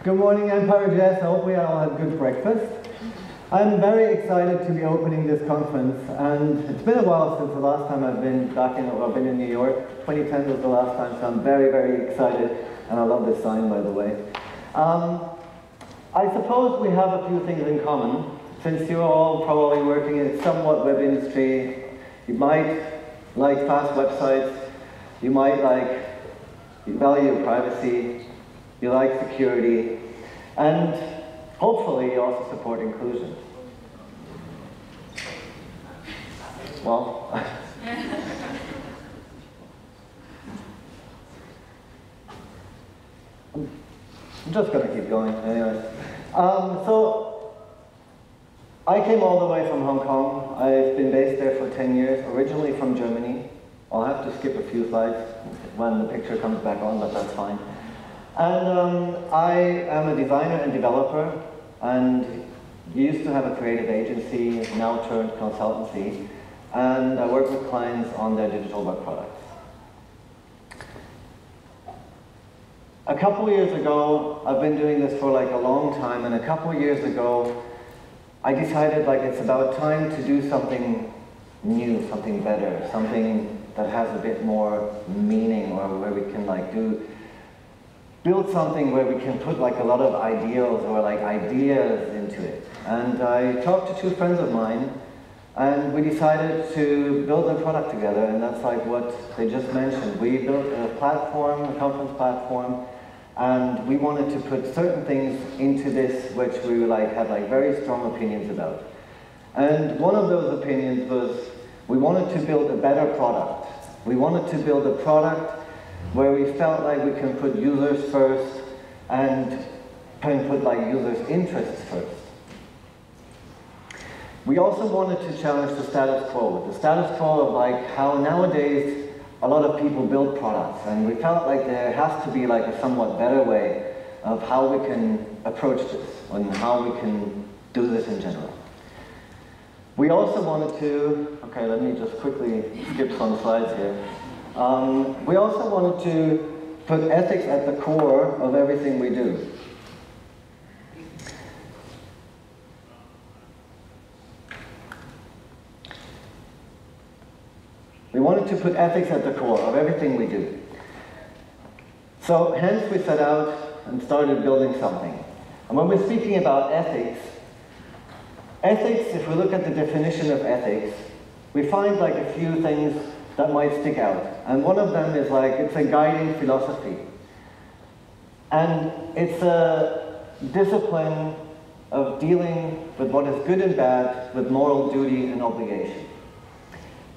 Good morning, EmpireJS. I hope we all had good breakfast. I'm very excited to be opening this conference, and it's been a while since the last time I've been in New York. 2010 was the last time, so I'm very, very excited, and I love this sign, by the way. I suppose we have a few things in common. Since you're all probably working in somewhat web industry, you might like fast websites, you might value privacy, you like security, and hopefully you also support inclusion. Well, I'm just going to keep going anyway. So, I came all the way from Hong Kong. I've been based there for 10 years, originally from Germany. I'll have to skip a few slides when the picture comes back on, but that's fine. And I am a designer and developer, and used to have a creative agency, now turned consultancy, and I work with clients on their digital web products. A couple of years ago, I've been doing this for a long time, and a couple of years ago, I decided it's about time to do something new, something better, something that has a bit more meaning, or where we can build something where we can put a lot of ideals or ideas into it. And I talked to two friends of mine, and we decided to build a product together, and that's what they just mentioned. We built a platform, a conference platform, and we wanted to put certain things into this which we had very strong opinions about. And one of those opinions was we wanted to build a better product. We wanted to build a product where we felt we can put users first and can put users' interests first. We also wanted to challenge the status quo, the status quo of how nowadays a lot of people build products, and we felt there has to be a somewhat better way of how we can approach this and how we can do this in general. We also wanted to, okay, let me just quickly skip some slides here. We also wanted to put ethics at the core of everything we do. We wanted to put ethics at the core of everything we do. So hence we set out and started building something. And when we're speaking about ethics, if we look at the definition of ethics, we find a few things that might stick out. And one of them is it's a guiding philosophy. And it's a discipline of dealing with what is good and bad, with moral duty and obligation.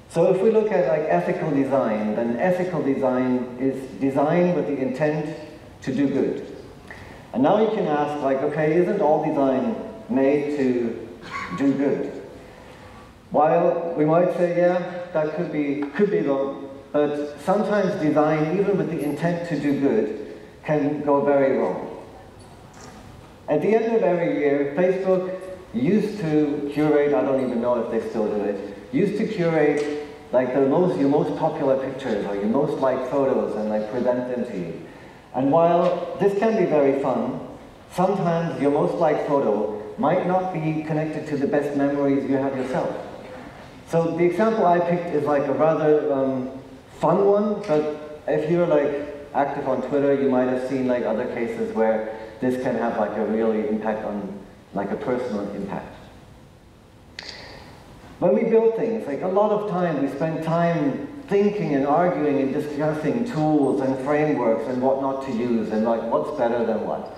So if we look at ethical design, then ethical design is design with the intent to do good. And now you can ask okay, isn't all design made to do good? While we might say, yeah, that could be though, but sometimes design, even with the intent to do good, can go very wrong. At the end of every year, Facebook used to curate, I don't even know if they still do it, used to curate your most popular pictures or your most liked photos and present them to you. And while this can be very fun, sometimes your most liked photo might not be connected to the best memories you have yourself. So the example I picked is a rather fun one, but if you're active on Twitter, you might have seen other cases where this can have a really impact on a personal impact. When we build things, a lot of time, we spend time thinking and arguing and discussing tools and frameworks and what not to use and what's better than what.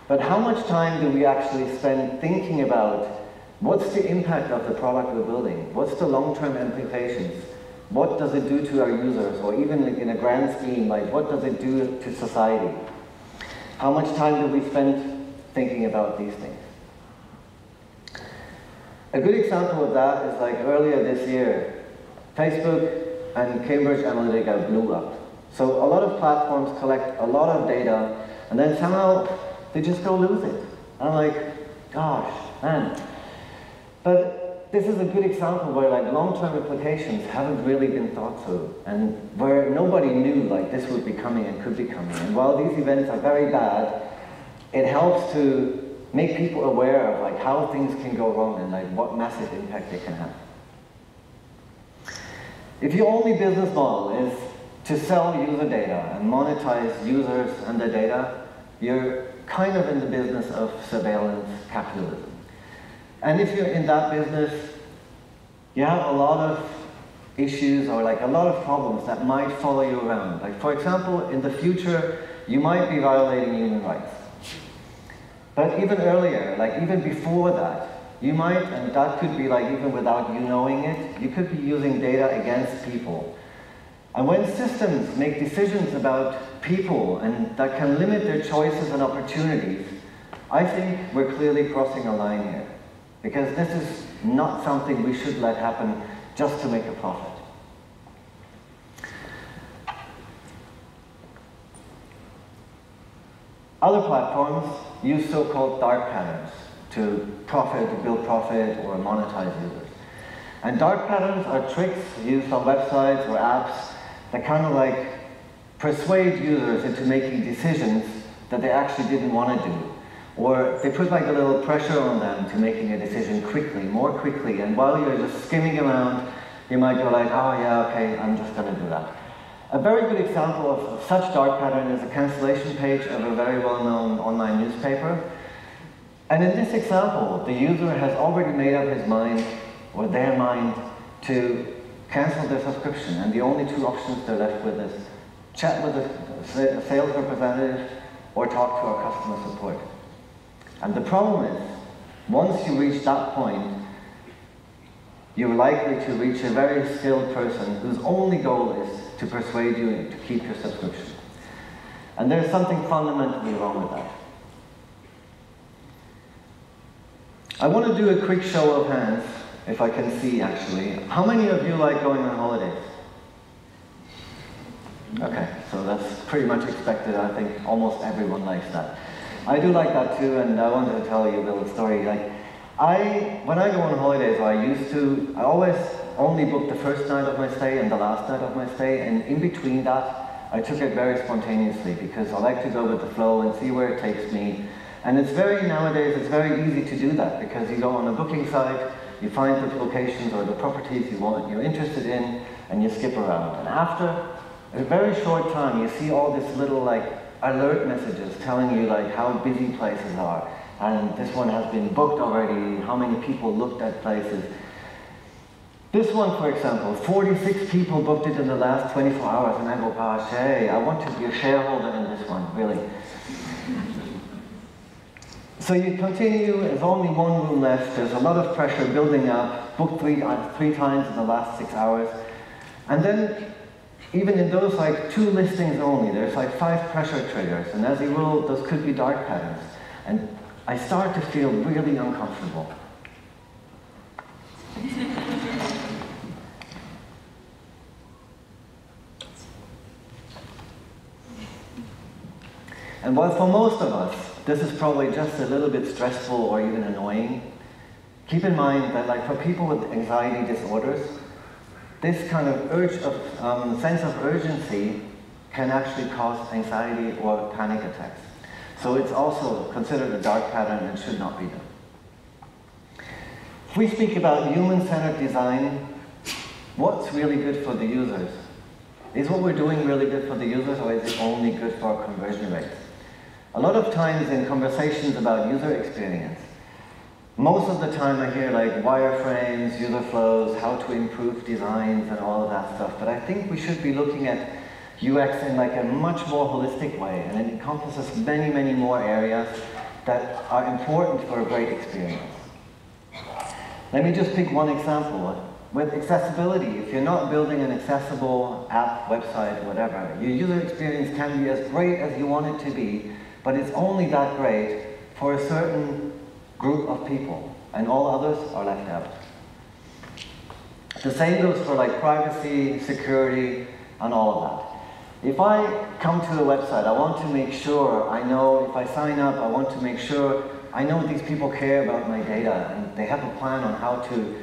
But how much time do we actually spend thinking about what's the impact of the product we're building? What's the long-term implications? What does it do to our users? Or even in a grand scheme, what does it do to society? How much time do we spend thinking about these things? A good example of that is earlier this year, Facebook and Cambridge Analytica blew up. So a lot of platforms collect a lot of data, and then somehow they just go lose it. I'm gosh, man. But this is a good example where long-term implications haven't really been thought through, and where nobody knew this would be coming and could be coming. And while these events are very bad, it helps to make people aware of like how things can go wrong and like what massive impact they can have. If your only business model is to sell user data and monetize users and their data, you're kind of in the business of surveillance capitalism. And if you're in that business, you have a lot of issues or like a lot of problems that might follow you around. Like for example, in the future, you might be violating human rights. But even earlier, like even before that, you might, and that could be like even without you knowing it, you could be using data against people. And when systems make decisions about people and that can limit their choices and opportunities, I think we're clearly crossing a line here. Because this is not something we should let happen just to make a profit. Other platforms use so-called dark patterns to build profit, or monetize users. And dark patterns are tricks used on websites or apps that kind of like persuade users into making decisions that they actually didn't want to do. Or they put like a little pressure on them to making a decision quickly, more quickly, and while you're just skimming around, you might go like, oh yeah, okay, I'm just going to do that. A very good example of such dark pattern is a cancellation page of a very well-known online newspaper. And in this example, the user has already made up his mind, or their mind, to cancel their subscription. And the only two options they're left with is chat with a sales representative or talk to our customer support. And the problem is, once you reach that point, you're likely to reach a very skilled person whose only goal is to persuade you to keep your subscription. And there's something fundamentally wrong with that. I want to do a quick show of hands, if I can see actually. How many of you like going on holidays? Okay, so that's pretty much expected. I think almost everyone likes that. I do like that too, and I wanted to tell you a little story. Like, when I go on holidays, I always only book the first night of my stay and the last night of my stay, and in between that, I took it very spontaneously because I like to go with the flow and see where it takes me. And nowadays, it's very easy to do that because you go on a booking site, you find the locations or the properties you're interested in, and you skip around. And after a very short time, you see all this little like alert messages telling you like how busy places are. And this one has been booked already, how many people looked at places. This one, for example, 46 people booked it in the last 24 hours, and I go, gosh, hey, I want to be a shareholder in this one, really. So you continue, there's only one room left, there's a lot of pressure building up, booked three times in the last 6 hours. And then, even in those like 2 listings only, there's like 5 pressure triggers, and as a rule, those could be dark patterns. And I start to feel really uncomfortable. And while for most of us, this is probably just a little bit stressful or even annoying, keep in mind that like for people with anxiety disorders, this kind of sense of urgency can actually cause anxiety or panic attacks. So it's also considered a dark pattern and should not be done. If we speak about human-centered design, what's really good for the users? Is what we're doing really good for the users, or is it only good for our conversion rates? A lot of times in conversations about user experience, most of the time I hear like wireframes, user flows, how to improve designs and all of that stuff, but I think we should be looking at UX in like a much more holistic way, and it encompasses many, many more areas that are important for a great experience. Let me just pick one example. With accessibility, if you're not building an accessible app, website, whatever, your user experience can be as great as you want it to be, but it's only that great for a certain group of people, and all others are left out. The same goes for like privacy, security, and all of that. If I come to a website, I want to make sure I know, if I sign up, I want to make sure I know these people care about my data, and they have a plan on how to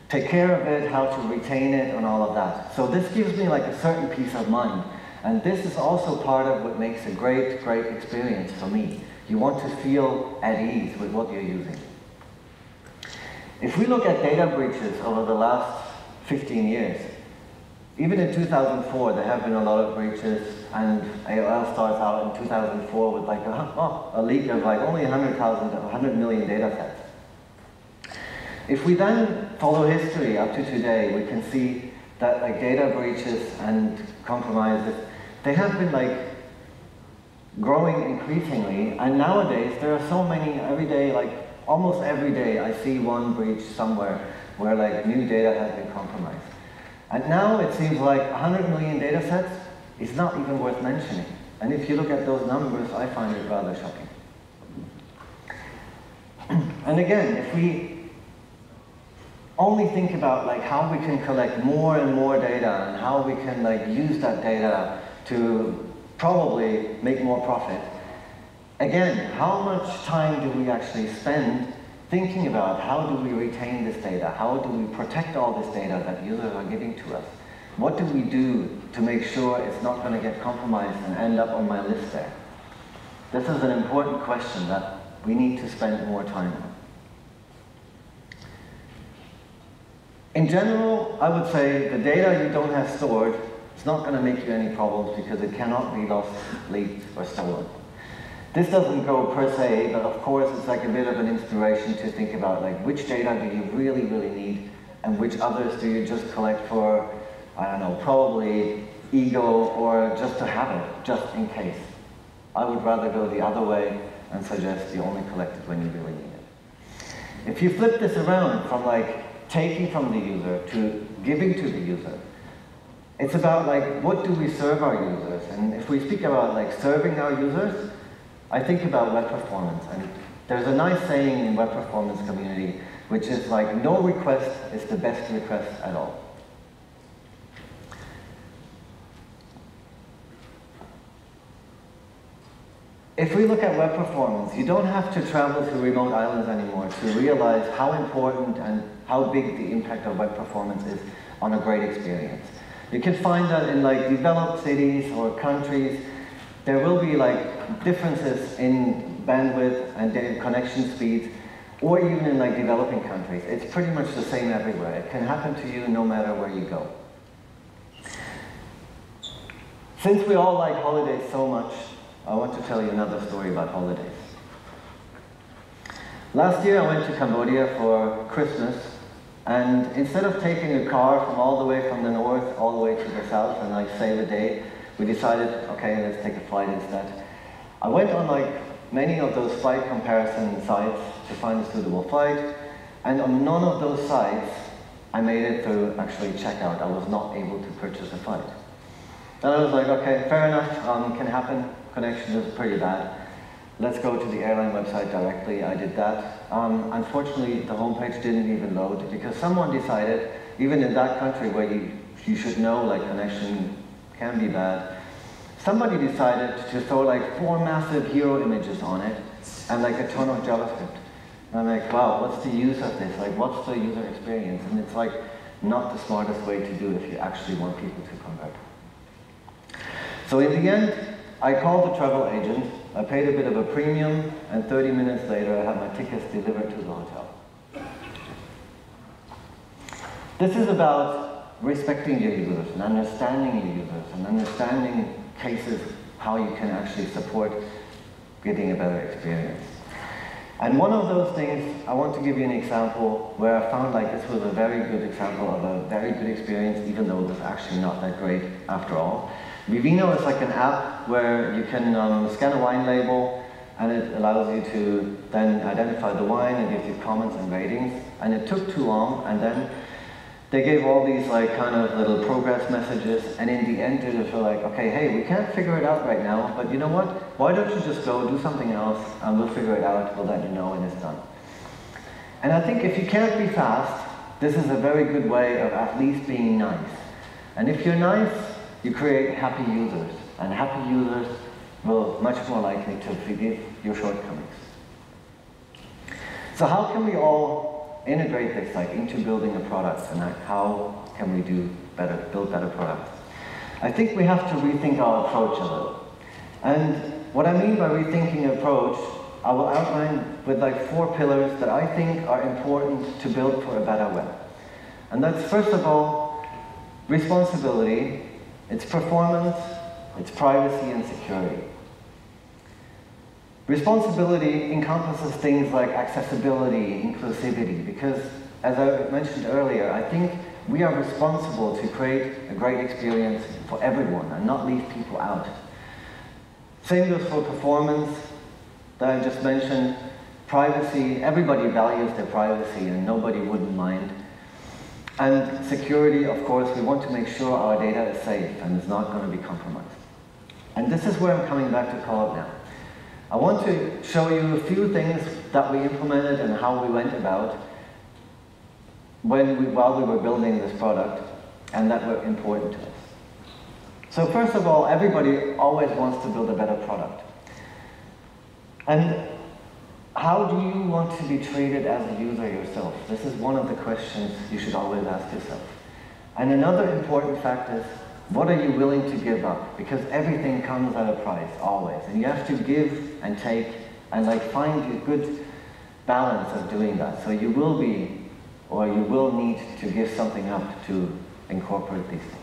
take care of it, how to retain it, and all of that. So this gives me like a certain peace of mind. And this is also part of what makes a great, great experience for me. You want to feel at ease with what you're using. If we look at data breaches over the last 15 years, even in 2004, there have been a lot of breaches, and AOL starts out in 2004 with like a leak of like only 100 million data sets. If we then follow history up to today, we can see that like data breaches and compromises, they have been like growing increasingly, and nowadays there are so many every day, like almost every day I see one breach somewhere where like new data has been compromised. And now it seems like 100 million data sets is not even worth mentioning. And if you look at those numbers, I find it rather shocking. And again, if we only think about like how we can collect more and more data and how we can like use that data to probably make more profit, again, how much time do we actually spend thinking about how do we retain this data? How do we protect all this data that users are giving to us? What do we do to make sure it's not going to get compromised and end up on my list there? This is an important question that we need to spend more time on. In general, I would say the data you don't have stored is not going to make you any problems because it cannot be lost, leaked, or stolen. This doesn't go per se, but of course it's like a bit of an inspiration to think about like which data do you really, really need and which others do you just collect for, I don't know, probably ego or just to have it, just in case. I would rather go the other way and suggest you only collect it when you really need it. If you flip this around from like taking from the user to giving to the user, it's about like what do we serve our users? And if we speak about like serving our users, I think about web performance, and there's a nice saying in web performance community, which is like, no request is the best request at all. If we look at web performance, you don't have to travel to remote islands anymore to realize how important and how big the impact of web performance is on a great experience. You can find that in like developed cities or countries. There will be like differences in bandwidth and data connection speeds, or even in like developing countries. It's pretty much the same everywhere. It can happen to you no matter where you go. Since we all like holidays so much, I want to tell you another story about holidays. Last year I went to Cambodia for Christmas, and instead of taking a car from all the way from the north all the way to the south and like save a day, we decided, okay, let's take a flight instead. I went on like many of those flight comparison sites to find a suitable flight, and on none of those sites I made it to actually checkout. I was not able to purchase a flight. Then I was like, okay, fair enough, can happen. Connection is pretty bad. Let's go to the airline website directly. I did that. Unfortunately, the homepage didn't even load because someone decided, even in that country where you should know like connection can be bad, somebody decided to throw like 4 massive hero images on it and like a ton of JavaScript. And I'm like, wow, what's the use of this? Like, what's the user experience? And it's like not the smartest way to do if you actually want people to convert. So in the end, I called the travel agent, I paid a bit of a premium, and 30 minutes later I had my tickets delivered to the hotel. This is about respecting your users and understanding your users and understanding cases how you can actually support getting a better experience. And one of those things, I want to give you an example where I found like this was a very good example of a very good experience, even though it was actually not that great after all. Vivino is like an app where you can scan a wine label, and it allows you to then identify the wine and gives you comments and ratings. And it took too long, and then they gave all these like kind of little progress messages, and in the end they just were like, okay, hey, we can't figure it out right now, but you know what? Why don't you just go do something else, and we'll figure it out, we'll let you know when it's done. And I think if you can't be fast, this is a very good way of at least being nice. And if you're nice, you create happy users, and happy users will much more likely to forgive your shortcomings. So how can we all integrate this like into building a product, and like, how can we build better products? I think we have to rethink our approach a little. And what I mean by rethinking approach I will outline with like 4 pillars that I think are important to build for a better web. And that's, first of all, responsibility, its performance, its privacy and security. Responsibility encompasses things like accessibility, inclusivity, because as I mentioned earlier, I think we are responsible to create a great experience for everyone and not leave people out. Same goes for performance that I just mentioned. Privacy, everybody values their privacy and nobody wouldn't mind. And security, of course, we want to make sure our data is safe and is not going to be compromised. And this is where I'm coming back to call it now. I want to show you a few things that we implemented and how we went about while we were building this product and that were important to us. So first of all, everybody always wants to build a better product. And how do you want to be treated as a user yourself? This is one of the questions you should always ask yourself. And another important fact is, what are you willing to give up? Because everything comes at a price, always. And you have to give and take and like find a good balance of doing that. So you will be, or you will need to give something up to incorporate these things.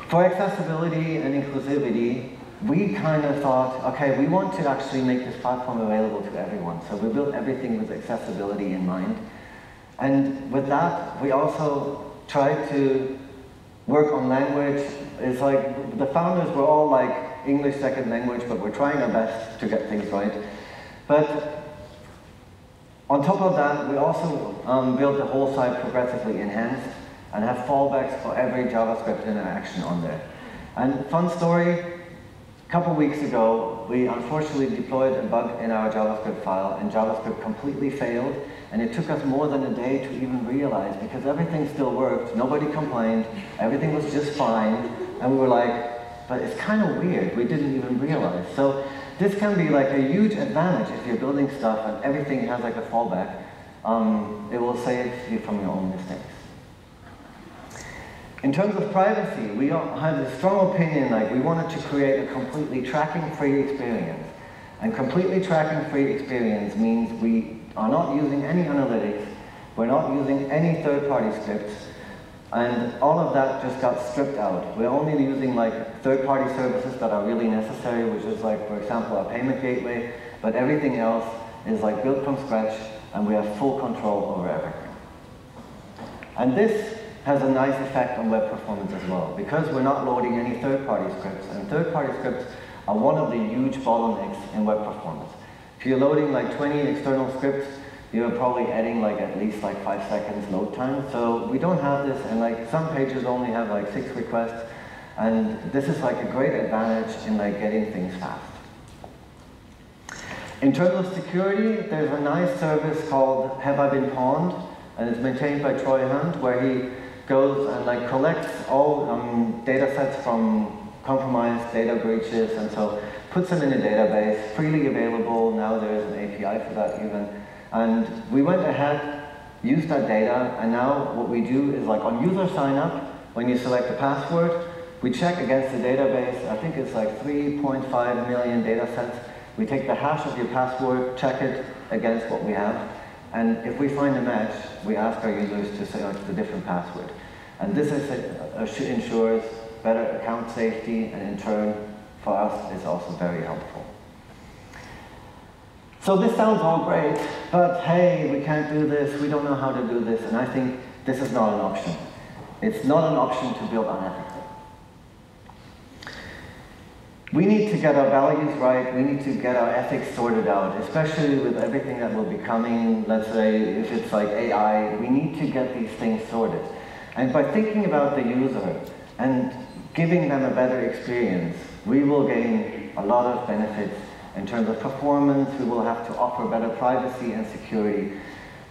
For accessibility and inclusivity, we kind of thought, okay, we want to actually make this platform available to everyone. So we built everything with accessibility in mind. And with that, we also tried to work on language. It's like the founders were all like English second language, but we're trying our best to get things right. But on top of that, we also built the whole site progressively enhanced and have fallbacks for every JavaScript interaction on there. And fun story, a couple weeks ago, we unfortunately deployed a bug in our JavaScript file, and JavaScript completely failed, and it took us more than a day to even realize, because everything still worked, nobody complained, everything was just fine, and we were like, but it's kind of weird, we didn't even realize. So this can be like a huge advantage if you're building stuff and everything has like a fallback. It will save you from your own mistakes. In terms of privacy, we had a strong opinion, like we wanted to create a completely tracking-free experience. And completely tracking-free experience means we are not using any analytics, we're not using any third-party scripts, and all of that just got stripped out. We're only using like third-party services that are really necessary, which is like, for example, our payment gateway, but everything else is like built from scratch, and we have full control over everything. And this has a nice effect on web performance as well, because we're not loading any third-party scripts, and third-party scripts are one of the huge bottlenecks in web performance. If you're loading like 20 external scripts, you're probably adding like at least like 5 seconds load time. So we don't have this, and like some pages only have like 6 requests, and this is like a great advantage in like getting things fast. In terms of security, there's a nice service called Have I Been Pawned, and it's maintained by Troy Hunt, where he goes and like collects all data sets from compromised data breaches, and so puts them in a database, freely available. Now there is an API for that even. And we went ahead, used that data, and now what we do is like on user sign up, when you select a password, we check against the database. I think it's like 3.5 million data sets. We take the hash of your password, check it against what we have, and if we find a match, we ask our users to select a different password. And this ensures better account safety, and in turn, for us, is also very helpful. So this sounds all great, but hey, we can't do this, we don't know how to do this, and I think this is not an option. It's not an option to build unethically. We need to get our values right, we need to get our ethics sorted out, especially with everything that will be coming. Let's say if it's like AI, we need to get these things sorted. And by thinking about the user and giving them a better experience, we will gain a lot of benefits in terms of performance. We will have to offer better privacy and security.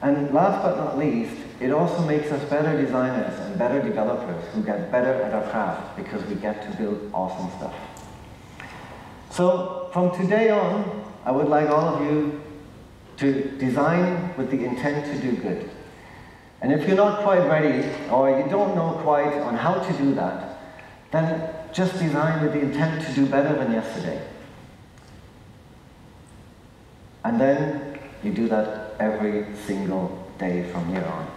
And last but not least, it also makes us better designers and better developers who get better at our craft because we get to build awesome stuff. So from today on, I would like all of you to design with the intent to do good. And if you're not quite ready, or you don't know quite on how to do that, then just design with the intent to do better than yesterday. And then you do that every single day from here on.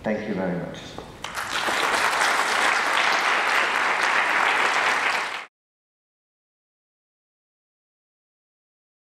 Thank you very much.